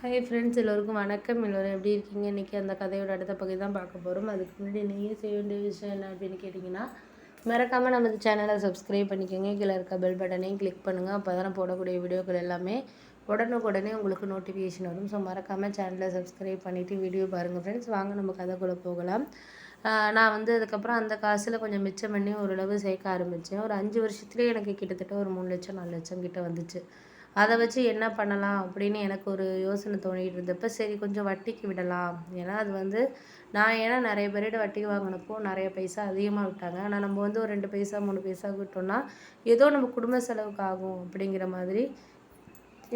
Hi friends, எல்லோருக்கும் வணக்கம். எல்லோரும் எப்படி இருக்கீங்க? இன்றைக்கி அந்த கதையோட அடுத்த பகுதி தான் பார்க்க போகிறோம். அதுக்கு முன்னாடி நீங்கள் செய்ய வேண்டிய விஷயம் என்ன அப்படின்னு கேட்டிங்கன்னா, மறக்காமல் நம்ம சேனலை சப்ஸ்கிரைப் பண்ணிக்கோங்க. கீழே இருக்க பெல் பட்டனையும் கிளிக் பண்ணுங்கள். அப்போ தான் போடக்கூடிய வீடியோக்கள் எல்லாமே உடனுக்குடனே உங்களுக்கு நோட்டிஃபிகேஷன் வரும். ஸோ மறக்காமல் சேனலை சப்ஸ்கிரைப் பண்ணிவிட்டு வீடியோ பாருங்கள் ஃப்ரெண்ட்ஸ். வாங்க நம்ம கதைக்குள்ளே போகலாம். நான் அதுக்கப்புறம் அந்த காசில் கொஞ்சம் மிச்சம் பண்ணி ஓரளவு சேர்க்க ஆரம்பித்தேன். ஒரு 5 வருஷத்துலேயே எனக்கு கிட்டத்தட்ட ஒரு 3 லட்சம் 4 லட்சம் கிட்ட வந்துச்சு. அதை வச்சு என்ன பண்ணலாம் அப்படின்னு எனக்கு ஒரு யோசனை தோணிகிட்டு இருந்தப்போ, சரி கொஞ்சம் வட்டிக்கு விடலாம். ஏன்னா அது ஏன்னா நிறைய பேர்கிட்ட வட்டிக்கு வாங்கினப்போ நிறைய பைசா அதிகமாக விட்டாங்க. ஆனால் நம்ம ஒரு 2 பைசா 3 பைசா விட்டோம்னா ஏதோ நம்ம குடும்ப செலவுக்கு ஆகும் அப்படிங்கிற மாதிரி.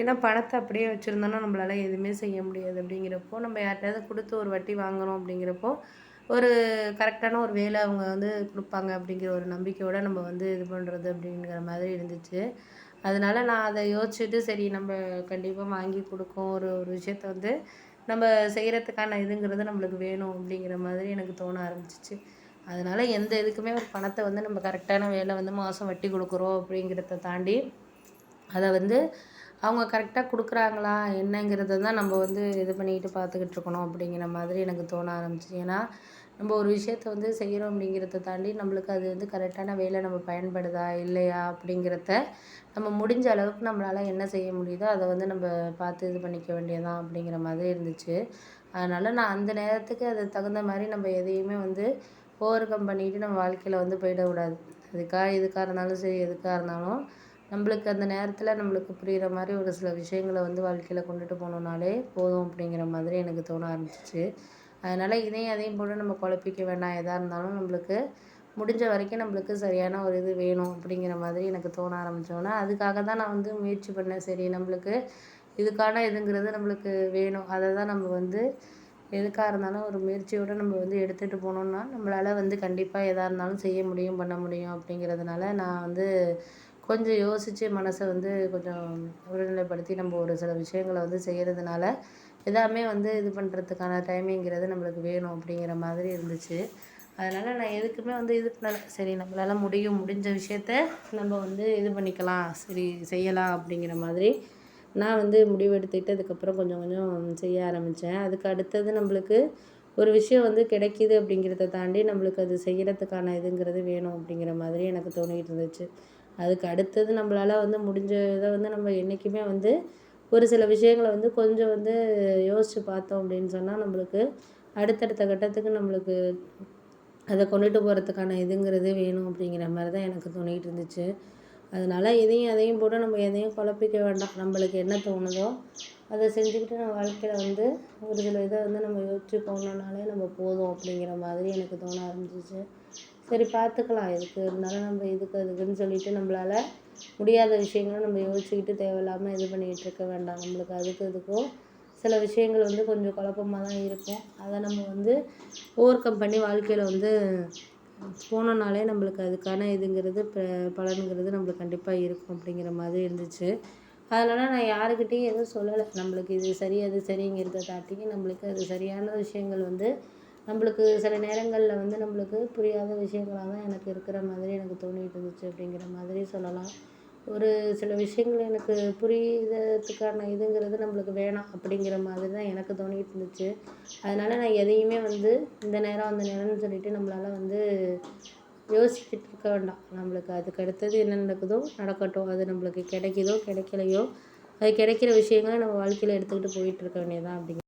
ஏன்னா பணத்தை அப்படியே வச்சுருந்தோன்னா நம்மளால எதுவுமே செய்ய முடியாது. அப்படிங்கிறப்போ நம்ம யார்கிட்டயாவது கொடுத்து ஒரு வட்டி வாங்குகிறோம் அப்படிங்கிறப்போ ஒரு கரெக்டான ஒரு வேலை அவங்க கொடுப்பாங்க அப்படிங்கிற ஒரு நம்பிக்கையோடு நம்ம இது பண்ணுறது அப்படிங்கிற மாதிரி இருந்துச்சு. அதனால் நான் அதை யோசிச்சுட்டு சரி நம்ம கண்டிப்பாக வாங்கி கொடுக்கோம். ஒரு ஒரு விஷயத்த நம்ம செய்கிறதுக்கான இதுங்கிறது நம்மளுக்கு வேணும் அப்படிங்கிற மாதிரி எனக்கு தோண ஆரம்பிச்சிச்சு. அதனால் எந்த இதுக்குமே ஒரு பணத்தை நம்ம கரெக்டான வேலை மாதம் வட்டி கொடுக்குறோம் அப்படிங்கிறத தாண்டி அதை அவங்க கரெக்டாக கொடுக்குறாங்களா என்னங்கிறத தான் நம்ம இது பண்ணிக்கிட்டு பார்த்துக்கிட்டு இருக்கணும் அப்படிங்கிற மாதிரி எனக்கு தோண ஆரம்பிச்சு. ஏன்னா நம்ம ஒரு விஷயத்த செய்கிறோம் அப்படிங்கிறத தாண்டி நம்மளுக்கு அது கரெக்டான வேலை நம்ம பயன்படுதா இல்லையா அப்படிங்கிறத நம்ம முடிஞ்ச அளவுக்கு நம்மளால் என்ன செய்ய முடியுதோ அதை நம்ம பார்த்து இது பண்ணிக்க வேண்டியதான் அப்படிங்கிற மாதிரி இருந்துச்சு. அதனால் நான் அந்த நேரத்துக்கு அது தகுந்த மாதிரி நம்ம எதையுமே ஓவர் கம் பண்ணிவிட்டு நம்ம வாழ்க்கையில் போயிடக்கூடாது. இதுக்காக இருந்தாலும் சரி எதுக்காக இருந்தாலும் நம்மளுக்கு அந்த நேரத்தில் நம்மளுக்கு புரிகிற மாதிரி ஒரு சில விஷயங்களை வாழ்க்கையில் கொண்டுட்டு போனோம்னாலே போதும் அப்படிங்கிற மாதிரி எனக்கு தோண ஆரம்பிச்சிச்சு. அதனால் அதையும் போட்டு நம்ம குழப்பிக்க வேண்டாம். எதாக இருந்தாலும் நம்மளுக்கு முடிஞ்ச வரைக்கும் நம்மளுக்கு சரியான ஒரு இது வேணும் அப்படிங்கிற மாதிரி எனக்கு தோண ஆரம்பித்தோன்னா அதுக்காக தான் நான் முயற்சி பண்ணேன். சரி நம்மளுக்கு இதுக்கான இதுங்கிறது நம்மளுக்கு வேணும். அதை தான் நம்ம எதுக்காக இருந்தாலும் ஒரு முயற்சியோடு நம்ம எடுத்துகிட்டு போனோம்னா நம்மளால் கண்டிப்பாக எதாக இருந்தாலும் செய்ய முடியும் பண்ண முடியும். அப்படிங்கிறதுனால நான் கொஞ்சம் யோசித்து மனசை கொஞ்சம் ஒருநிலைப்படுத்தி நம்ம ஒரு சில விஷயங்களை செய்கிறதுனால எல்லாமே இது பண்ணுறதுக்கான டைமிங்கிறது நம்மளுக்கு வேணும் அப்படிங்கிற மாதிரி இருந்துச்சு. அதனால் நான் எதுக்குமே இது பண்ணலை. சரி நம்மளால் முடிஞ்ச விஷயத்த நம்ம இது பண்ணிக்கலாம், சரி செய்யலாம் அப்படிங்கிற மாதிரி நான் முடிவெடுத்துக்கிட்டு அதுக்கப்புறம் கொஞ்சம் கொஞ்சம் செய்ய ஆரம்பித்தேன். அதுக்கு அடுத்தது நம்மளுக்கு ஒரு விஷயம் கிடைக்கிது அப்படிங்கிறத தாண்டி நம்மளுக்கு அது செய்கிறதுக்கான இதுங்கிறது வேணும் அப்படிங்கிற மாதிரி எனக்கு தோணிகிட்டு இருந்துச்சு. அதுக்கு அடுத்தது நம்மளால் முடிஞ்ச இதை நம்ம என்றைக்குமே ஒரு சில விஷயங்களை கொஞ்சம் யோசித்து பார்த்தோம் அப்படின்னு சொன்னால் நம்மளுக்கு அடுத்தடுத்த கட்டத்துக்கு நம்மளுக்கு அதை கொண்டுட்டு போகிறதுக்கான இதுங்கிறது வேணும் அப்படிங்கிற மாதிரி தான் எனக்கு தோணிகிட்டு இருந்துச்சு. அதனால் அதையும் போட்டு நம்ம எதையும் குழப்பிக்க வேண்டாம். நம்மளுக்கு என்ன தோணுதோ அதை செஞ்சுக்கிட்டு நம்ம வாழ்க்கையில் ஒரு சில இதை நம்ம யோசித்து போனோம்னாலே நம்ம போதும் அப்படிங்கிற மாதிரி எனக்கு தோண ஆரம்பிச்சிச்சு. சரி பார்த்துக்கலாம், எதுக்கு இருந்தாலும் நம்ம அதுக்குன்னு சொல்லிட்டு நம்மளால் முடியாத விஷயங்களும் நம்ம யோசிச்சுக்கிட்டு தேவையில்லாமல் இது பண்ணிகிட்டு இருக்க வேண்டாம். நம்மளுக்கு இதுக்கும் சில விஷயங்கள் கொஞ்சம் குழப்பமாக தான் இருக்கும். அதை நம்ம ஓவர் கம் பண்ணி வாழ்க்கையில் போனோம்னாலே நம்மளுக்கு அதுக்கான இதுங்கிறது பலனுங்கிறது நம்மளுக்கு கண்டிப்பாக இருக்கும் அப்படிங்கிற மாதிரி இருந்துச்சு. அதனால் நான் யாருக்கிட்டேயும் எதுவும் சொல்லலை. நம்மளுக்கு இது சரி அது சரிங்கிறத தாண்டி நம்மளுக்கு அது சரியான விஷயங்கள் நம்மளுக்கு சில நேரங்களில் நம்மளுக்கு புரியாத விஷயங்களாக தான் எனக்கு இருக்கிற மாதிரி எனக்கு தோணிகிட்டு இருந்துச்சு அப்படிங்கிற மாதிரி சொல்லலாம். ஒரு சில விஷயங்கள் எனக்கு புரியுறதுக்கான இதுங்கிறது நம்மளுக்கு வேணாம் அப்படிங்கிற மாதிரி தான் எனக்கு தோணிகிட்டு இருந்துச்சு. அதனால் நான் எதையுமே இந்த நேரம் அந்த நேரம்னு சொல்லிட்டு நம்மளால் யோசிச்சுட்டு இருக்க வேண்டாம். நம்மளுக்கு அதுக்கு அடுத்தது என்ன நடக்குதோ நடக்கட்டும். அது நம்மளுக்கு கிடைக்குதோ கிடைக்கலையோ அது கிடைக்கிற விஷயங்களை நம்ம வாழ்க்கையில் எடுத்துக்கிட்டு போயிட்டு இருக்க வேண்டியதான் அப்படிங்க.